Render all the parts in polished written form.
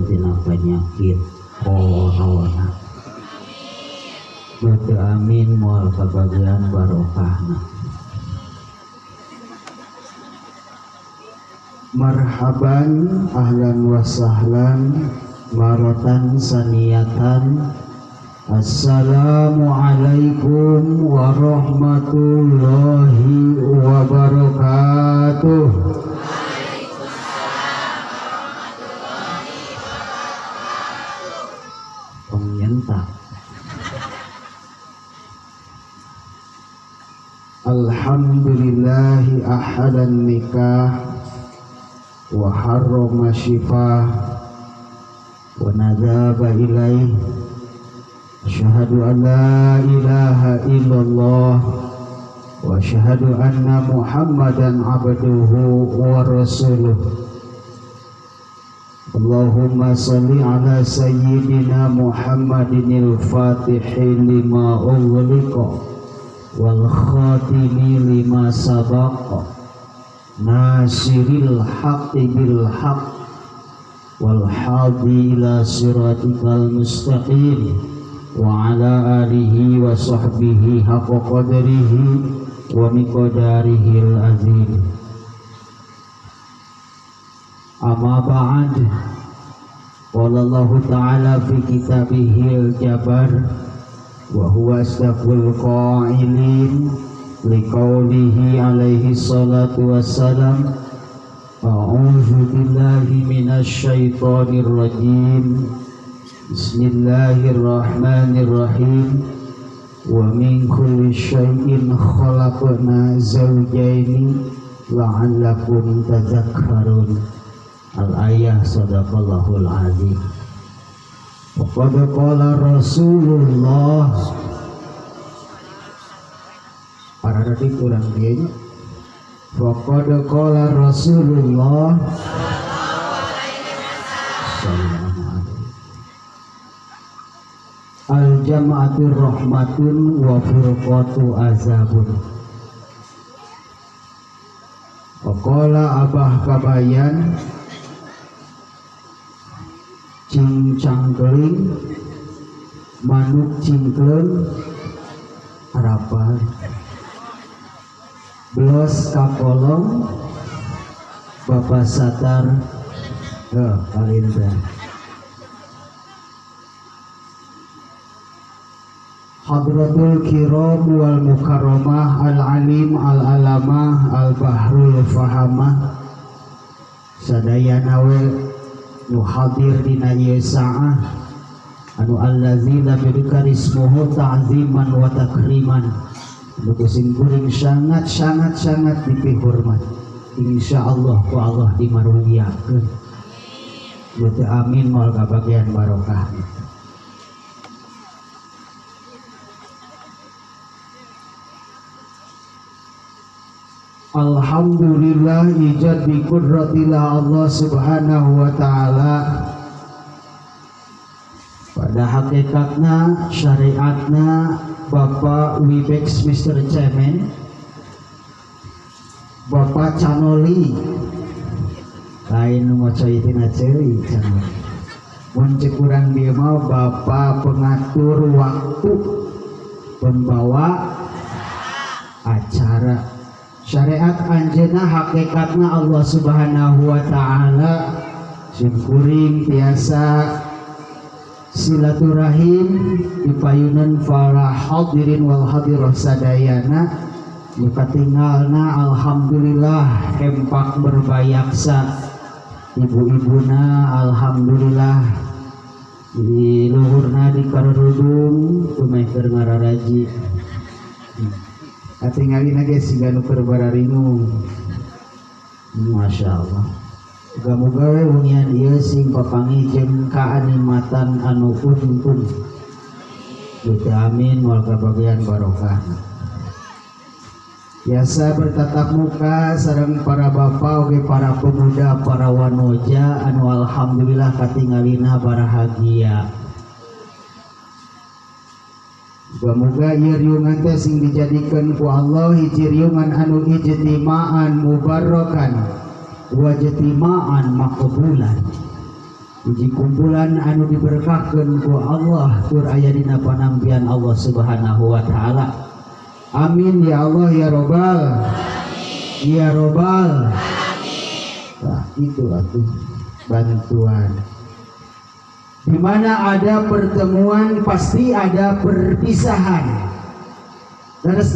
tina penyakit corona. Batu amin moal kabagian barokahna. Marhaban ahlan wa sahlan maratan saniyatan. Assalamualaikum warahmatullahi wabarakatuh. Pengentak. Alhamdulillahi ahadan nikah wa harrama syifah wa nadaba ilaih. Asyhadu an la ilaha illallah wa asyhadu anna Muhammadan abduhu wa rasuluh. Allahumma salli ala sayyidina Muhammadinil fatihi lima ughliqa wal khatimi lima sabaqa nasiril haqqi bil haqq wal hadi ila siratikal mustaqim wa ala alihi wa sahbihi haqqa qadrihi wa miqdarihil azim. Amma ba'd. Qala Allah ta'ala fi kitabihil jabar wa huwa asdaqul qailin liqaulihi alaihi salatu wassalam a'udzu billahi minasy syaithanir rajim. Bismillahirrahmanirrahim. Wa min kulli syai'in khalaqna zawjaini la'allakum tadhakkarun. Al-ayah sadaqallahul azim. Wa qad qala Rasulullah. Para tadi kurang dia. Wa qad qala Rasulullah sallallahu alaihi. Al-jama'atu rahmatun wa furqatu azabun. Waqala Abah Kabayan cincang keling manuk cingkleng harapan belos kapolong bapak satar kalinda. Hadratul kiram wal mukarramah al alim al alamah al bahrul fahamah sadayana we nu hadir dina ieu saah anu allazi lam yudkar ismuhu ta'ziman wa takriman anu kuring kuring sangat dipihormat insyaallah ku Allah dimarugiakeun. Beuteung amin moal kabagian barokah. Alhamdulillah ijad bi qudratillah Allah subhanahu wa ta'ala. Pada hakikatna syariatna Bapak Wibex Mr. Cemen Bapak Canoli lain maca itina ceuli Canoli mun cek urang dieu mah Bapak pengatur waktu pembawa acara. Syariat anjeunna hakikatna Allah subhanahu wa ta'ala syukuring biasa silaturahim dipayunan para hadirin wal hadirah sadayana katingalna alhamdulillah kempak berbayaksa ibu-ibuna alhamdulillah di luhurna di karudung tumeker ngararaji katingalina ge siga nu keur bararingung. Masya Allah. Muga-muga we wengian ieu sing papangi jeung kanikmatan anu untung. Amin wal kabagian barokah. Biasa bertatap muka sareng para bapak oge para pemuda para wanoja anu alhamdulillah katingalina barahagia. Muga-muga ieu riungan teh sing dijadikeun ku Allah hiji riungan anu ijtima'an mubarakan wa ijtima'an maqbulan. Uji kumpulan anu diberkahkeun ku Allah tur aya dina panampian Allah Subhanahu wa taala. Amin ya Allah ya Robbal. Ya Robbal. Nah, itu atuh bantuan. Di mana ada pertemuan pasti ada perpisahan. Terus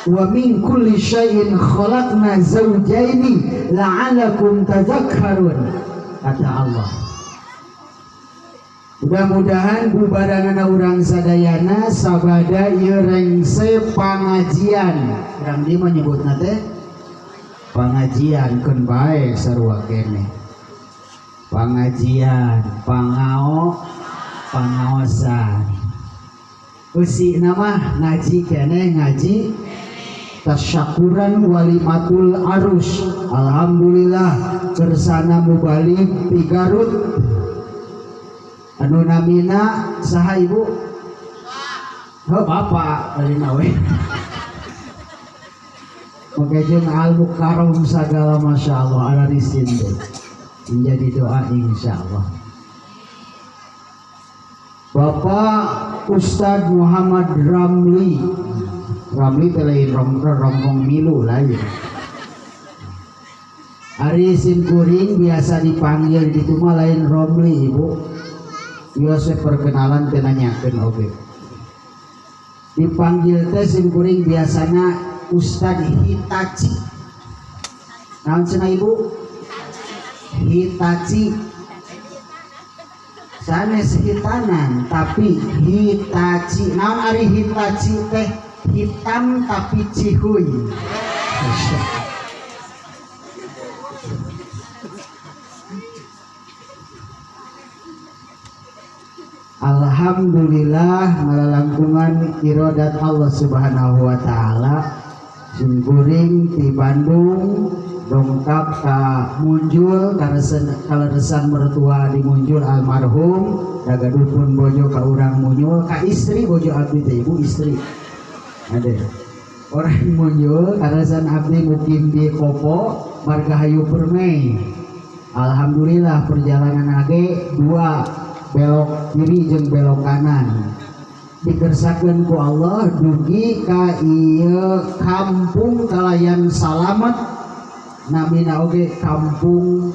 wa min kulli syai'in khalaqna zawjaini la'alakum tadhakkarun. Kata Allah, mudah-mudahan bubaranana urang sadayana sabada ieu rengse pangajian. Urang dieu menyebutna teh pangajian keun bae sarua keneh. Pangajian, pangaosan. Usi nama ngaji keneh ngaji tasyakuran walimatul arus. Alhamdulillah kersana mubalik di Garut anu namina saha ibu? Oh bapak dari nawe. Oke jeung al mukarom sagala masya Allah ala risin menjadi doa insya Allah. Bapak Ustadz Muhammad Ramli telain rompong milu lain. Ari simkuring biasa dipanggil di rumah lain Romli ibu. Yosef perkenalan teh nanyakeun oge. Dipanggil teh simkuring biasana Ustad Hitachi. Naon cenah ibu? Hitachi. Sanes hitanan tapi Hitachi. Naon ari Hitachi teh? Hitam tapi cihuy. Alhamdulillah ngalalangkungan iradat Allah Subhanahu wa taala simkuring ti Bandung dongkap ka Munjul kaleresan mertua di Munjul almarhum dagaduhun bojo ka urang Munjul ka istri bojo abdi teh ibu istri ada orang Munjul kaleresan abdi mukim di Kopo marga Hayu Permai. Alhamdulillah perjalanan age dua belok kiri jeung belok kanan dikersakeun ku Allah dugi ka ieu kampung kalayan salamet namina oge kampung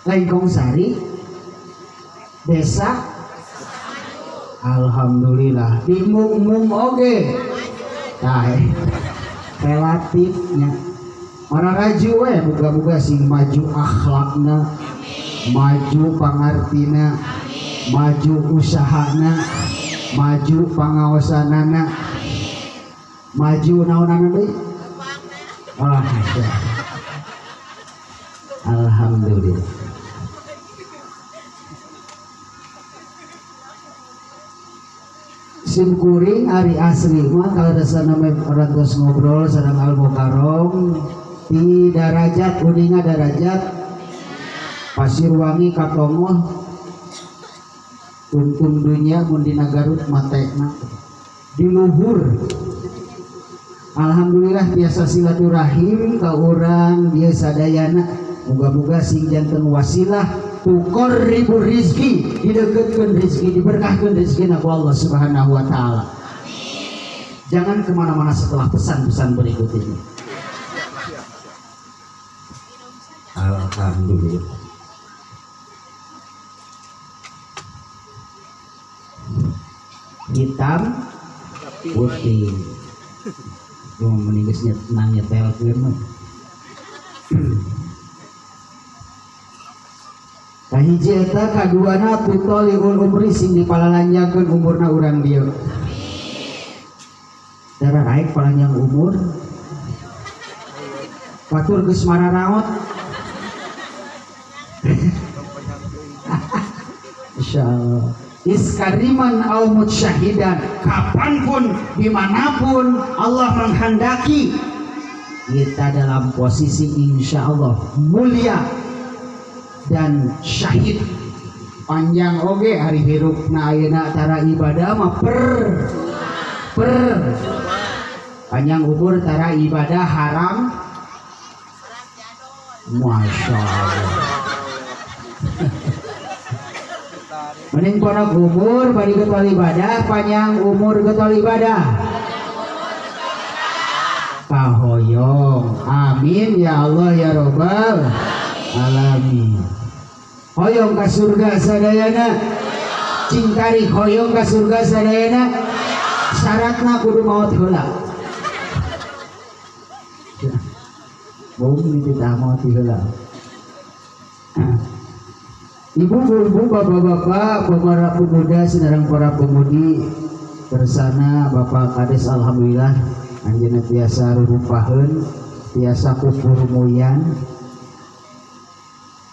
Lengkong Sari desa. Alhamdulillah di mung oge tah relatifnya Mara raju we buka-buka sing maju akhlakna, maju pangartina, maju usahana, maju pangaosanana, maju naonana deui. Alhamdulillah. Simkuring ari asli mah kalau dasarna orang tos ngobrol sareng Al Mukarrom di darajat uninga darajat Pasir Wangi Katongoh untung dunia mun dina Garut matekna di luhur. Alhamdulillah biasa silaturahim ka urang biasa dayana muga-muga sing janten wasilah tukor ribu rizki dideketkeun rizki diberkahkeun rizkina ku Allah Subhanahu wa taala. Jangan kemana-mana setelah pesan-pesan berikut ini. Alhamdulillah. Hitam putih. Mau meninggisnya tenang nyetel firman. Kahiji eta kaduana tutoliul umri sing dipalalanjangkeun umurna urang dieu. Darah naik palanjang umur. Batur geus mararaot. Insyaallah iskariman au mutsyahidan kapanpun dimanapun Allah menghendaki kita dalam posisi insyaallah mulia dan syahid panjang oge hari hirupna ayeuna tara ibadah mah per panjang umur tara ibadah haram Masya Allah. Mending panjang umur bari getol ibadah, panjang umur getol ibadah. Kahoyong, amin ya Allah ya Rabbal alamin. Hoyong ka surga sadayana, cingkari hoyong ka surga sadayana, syaratna kudu maot heula. Bung itu dah maot heula. Ibu-ibu, bapak-bapak, para pemuda, saudara para pemudi bersana Bapak Kades alhamdulillah anjeunna tiasa rupaheun, tiasa kukurumuyan.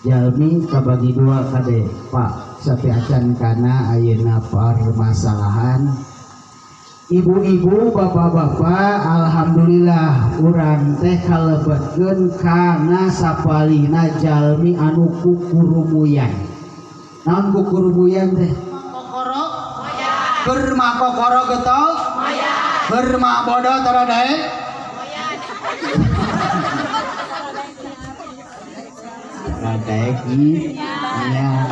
Jalmi kabagi dua kade Pak sapi acan kana ayeuna permasalahan. Ibu-ibu, bapak-bapak, alhamdulillah urang teh kalebetkeun kana sapalina jalmi anu kukurumuyan. Naon kukurumuyan teh? Kokoro moyan. Keur mah kokoro getol moyan. Keur mah bodoh taradae moyan. Taradae moyan.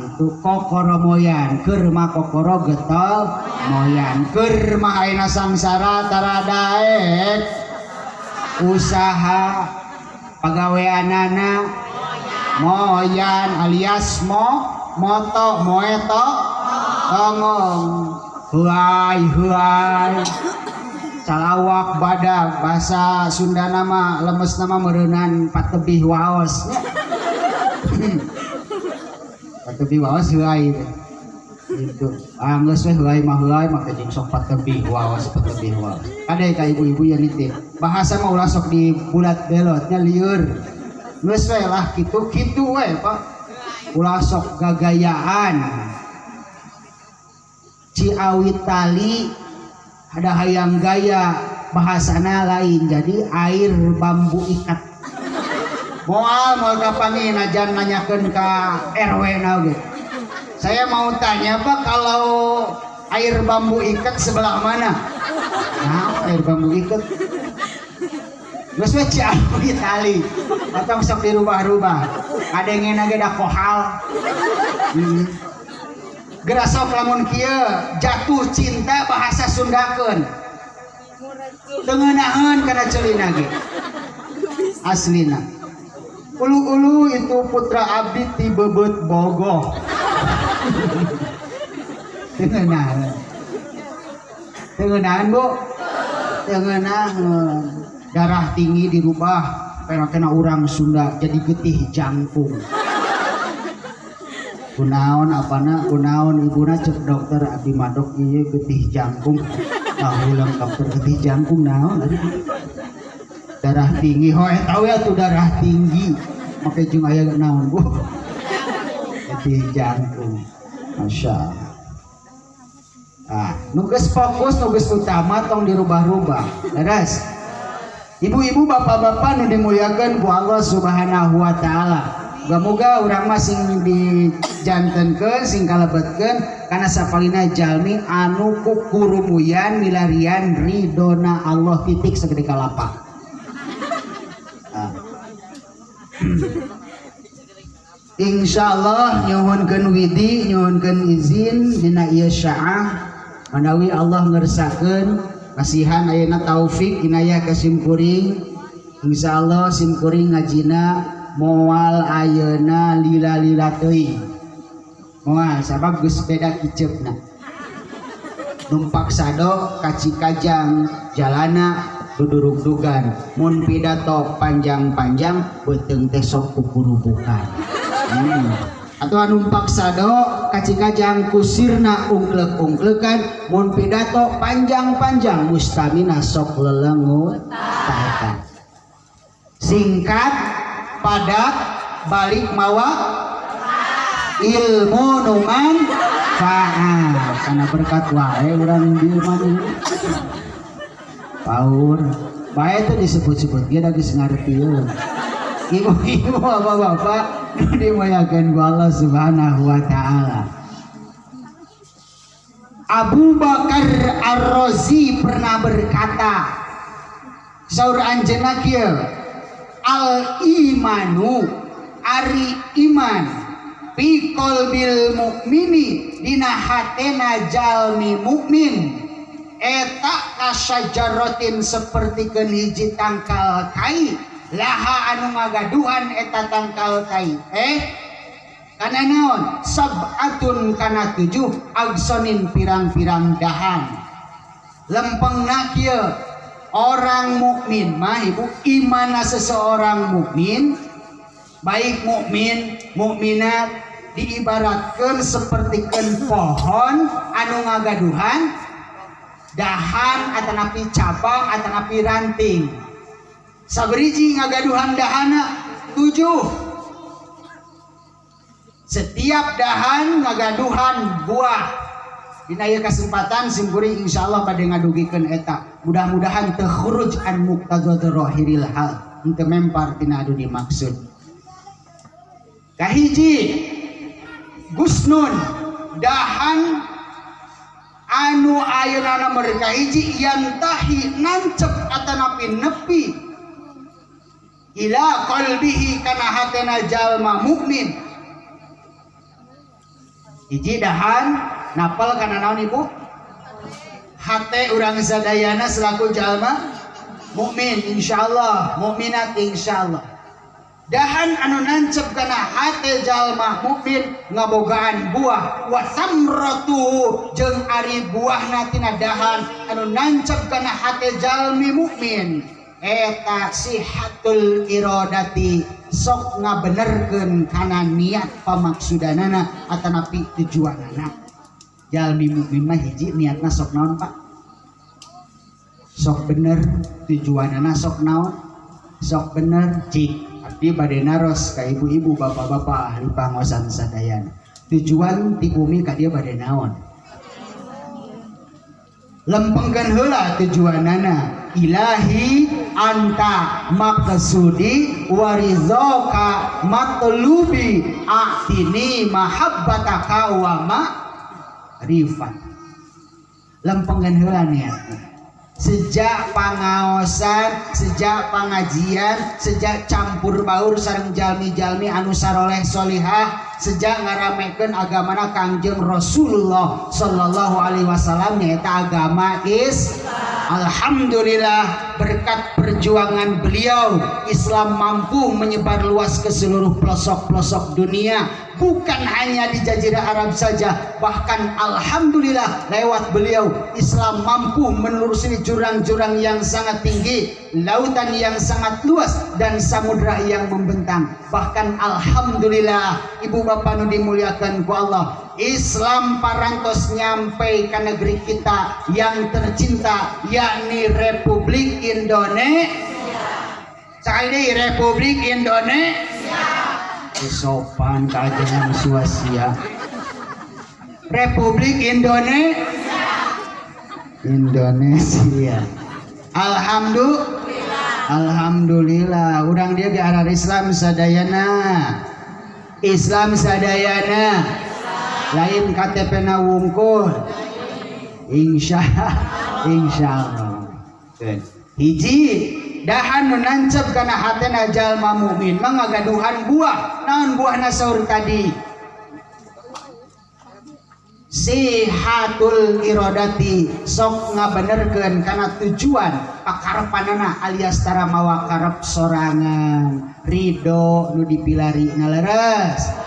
Gitu kokoro moyan, keur mah kokoro getol moyan, keur mah ayeuna sangsara taradaek usaha pagaweanana moyan alias moto moeto tongong huai calawak badak bahasa Sunda nama lemes nama meureunnan patebih waos. Patebih waos huai itu geus we huai mah jeung sok patebih waos kade ka ibu-ibu ya nitih bahasa mah ulah sok di bulat belotnya lieur geus we lah kitu we Pak ulah sok gagayaan ciawit tali ada hayang gaya bahasana lain jadi air bambu ikat moal kapangi najan nanyakeun ka RW na oge. Saya mau tanya Pak kalau air bambu ikat sebelah mana? Nah, air bambu ikat. Geus we ciawit tali. Atau sok dirubah-rubah. Adengeuna ge da kohal. Geura sok lamun kieu jatuh cinta bahasa Sundakeun. Teu ngeunaheun kana ceulina ge. Aslina. Ulu-ulu itu putra abdi ti bebet bogoh. Tengenahan Bu, tengenahan darah tinggi dirubah kena orang Sunda jadi getih jangkung. Kunaon apana kunaon ibuna cek dokter abdi madok ieu getih jangkung. Tahu lengkap getih jangkung naon? Darah tinggi, hoe tahu ya tuh darah tinggi. Make jeung aya naon Bu? Getih jangkung. Masya Allah. Nugas fokus, nugas utama tong dirubah-rubah. Beres. Ibu-ibu, bapak-bapak nu dimuliakeun ku Allah Subhanahu wa taala. Moga-moga urang mah sing dijantenkeun, sing kalebetkeun kana sapalina jalmi anu kukurumuyan milarian ridona Allah titik sagede kalapa. Insyaallah nyuhunkeun widi nyuhunkeun izin dina ieu syaah manawi Allah ngersakeun kasihan ayeuna taufik inayah ka simkuring insyaallah simkuring ngajina moal ayeuna lila-lila teuing moal sabab geus beda kiceupna numpak sado ka Cikajang jalana duduruk-dugan mun pidato panjang-panjang beuteung teh sok kukurubukan. Atau numpak sado ka Cikajang kusirna ungklek-ungklekan mun pidato panjang-panjang mustamina sok lelengut tahan. Singkat, padat, balik mawa ilmu numan faal karena berkat wae urang di mana paur bae itu disebut-sebut dia geus ngartieun. Ibu-ibu, bapak-bapak dimuliakeun ku Allah Subhanahu wa taala. Abu Bakar Ar-Razi pernah berkata, saur anjeunna kieu al imanu ari iman fi qalbil mukmini dina hatena jalmi mukmin eta kasajaratin sapertikeun hiji tangkal kai laha anu ngagaduhan eta tangkal kai kana naon sab'atun kana 7 agsonin pirang-pirang dahan lempengna kieu orang mukmin mah ibu imana seseorang mukmin baik mukmin mukminat diibaratkeun sapertikeun pohon anu ngagaduhan dahan atanapi cabang atanapi ranting sabriji ngagaduhan dahana 7 setiap dahan ngagaduhan buah dina ieu kesempatan simkuring insyaallah bade ngadugikeun eta mudah-mudahan teu khuruj an muqtadha zahiril hal henteu mempar tina anu dimaksud kahiji gusnun dahan anu ayeuna nomor kahiji yantahi nancep atanapi nepi ila qalbihi kana hatena jalma mukmin hiji dahan napal kana naon ibu hate urang sadayana selaku jalma mukmin insyaallah mukminat insyaallah dahan anu nancep kana hate jalma mukmin ngabogaan buah wa samratu jeung ari buahna tina dahan anu nancep kana hate jalmi mukmin eta sihatul iradati sok ngabenerkeun kana niat pamaksudanana atanapi tujuanana jalmi mukmin mah hiji niatna sok naon Pak sok bener tujuanana sok naon sok bener cik abdi bade naros ka ibu-ibu bapak-bapak ahli pangosan sadayana tujuan ti bumi ka dieu bade naon lempengkeun heula tujuanana ilahi anta maqsudi warizaka matlubi atini mahabbataka wa ma'rifat lempengkeun heula niatna sejak pangaosan sejak pengajian sejak campur baur sareng jalmi-jalmi anu saroleh solihah sejak ngaramekeun agamana Kangjeng Rasulullah sallallahu alaihi wasallam nyaeta agama Islam. Alhamdulillah berkat perjuangan beliau Islam mampu menyebar luas ke seluruh pelosok-pelosok dunia bukan hanya di Jazirah Arab saja bahkan alhamdulillah lewat beliau Islam mampu menelusuri jurang-jurang yang sangat tinggi lautan yang sangat luas dan samudra yang membentang bahkan alhamdulillah ibu bapak nu dimuliakan ku Allah Islam parantos nyampe ke negeri kita yang tercinta yakni Republik Indonesia. Sekali Republik Indonesia. Sopan kajian suasia. Republik Indonesia. Alhamdulillah. Urang dia di arah Islam sadayana. Lain KTP na wungkul insyaallah hiji dahan nu nancep kana hatena jalma mukmin mangagaduhan buah naon buahna saur tadi sihatul iradati sok ngabenerkeun kana tujuan pakarepanana alias tara mawa karep sorangan ridho nu dipilari naleres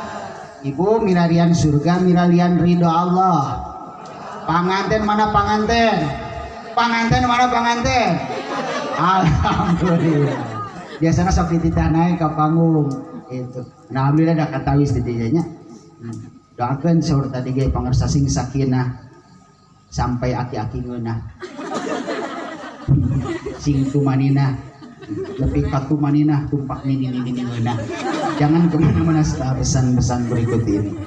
ibu milarian surga milarian ridho Allah panganten mana panganten alhamdulillah biasanya sok dititah naik ke panggung itu nah alhamdulillah dah katawis ditijanya doakeun saur tadi ge pangersa sing sakinah sampai aki-aki ngeunah sing tumaninah lebih katumaninah tumpak nini ngeunah jangan kemana-mana setelah pesan-pesan berikut ini.